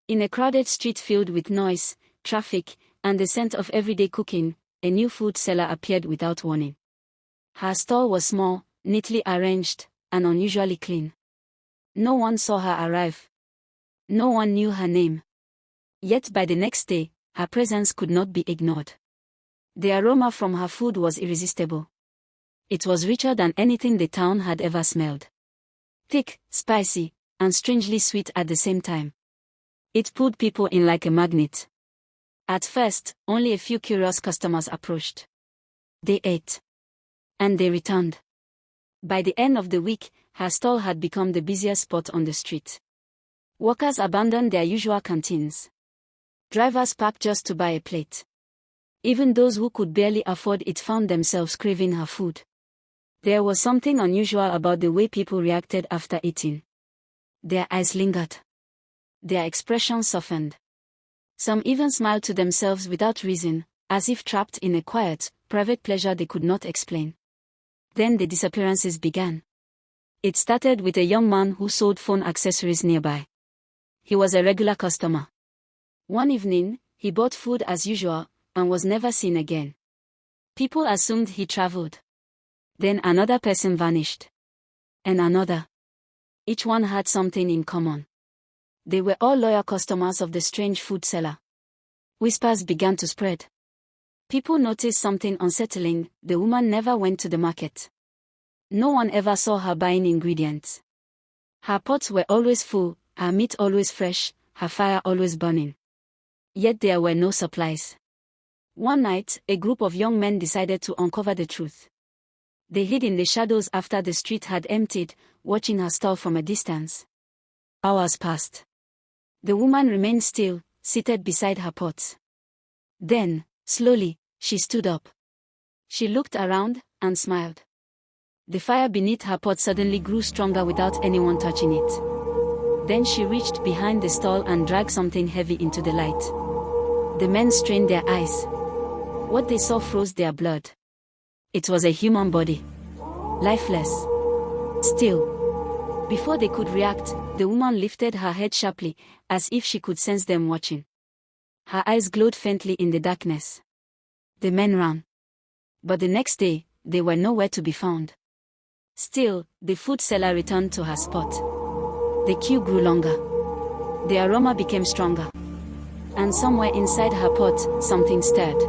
In a crowded street filled with noise, traffic, and the scent of everyday cooking, a new food seller appeared without warning. Her stall was small, neatly arranged, and unusually clean. No one saw her arrive. No one knew her name. Yet by the next day, her presence could not be ignored. The aroma from her food was irresistible. It was richer than anything the town had ever smelled. Thick, spicy, and strangely sweet at the same time. It pulled people in like a magnet. At first, only a few curious customers approached. They ate. And they returned. By the end of the week, her stall had become the busiest spot on the street. Workers abandoned their usual canteens. Drivers parked just to buy a plate. Even those who could barely afford it found themselves craving her food. There was something unusual about the way people reacted after eating. Their eyes lingered. Their expressions softened. Some even smiled to themselves without reason, as if trapped in a quiet, private pleasure they could not explain. Then the disappearances began. It started with a young man who sold phone accessories nearby. He was a regular customer. One evening, he bought food as usual, and was never seen again. People assumed he traveled. Then another person vanished. And another. Each one had something in common. They were all loyal customers of the strange food seller. Whispers began to spread. People noticed something unsettling: the woman never went to the market. No one ever saw her buying ingredients. Her pots were always full, her meat always fresh, her fire always burning. Yet there were no supplies. One night, a group of young men decided to uncover the truth. They hid in the shadows after the street had emptied, watching her stall from a distance. Hours passed. The woman remained still, seated beside her pots. Then, slowly, she stood up. She looked around, and smiled. The fire beneath her pot suddenly grew stronger without anyone touching it. Then she reached behind the stall and dragged something heavy into the light. The men strained their eyes. What they saw froze their blood. It was a human body. Lifeless. Still. Before they could react, the woman lifted her head sharply, as if she could sense them watching. Her eyes glowed faintly in the darkness. The men ran. But the next day, they were nowhere to be found. Still, the food seller returned to her spot. The queue grew longer. The aroma became stronger. And somewhere inside her pot, something stirred.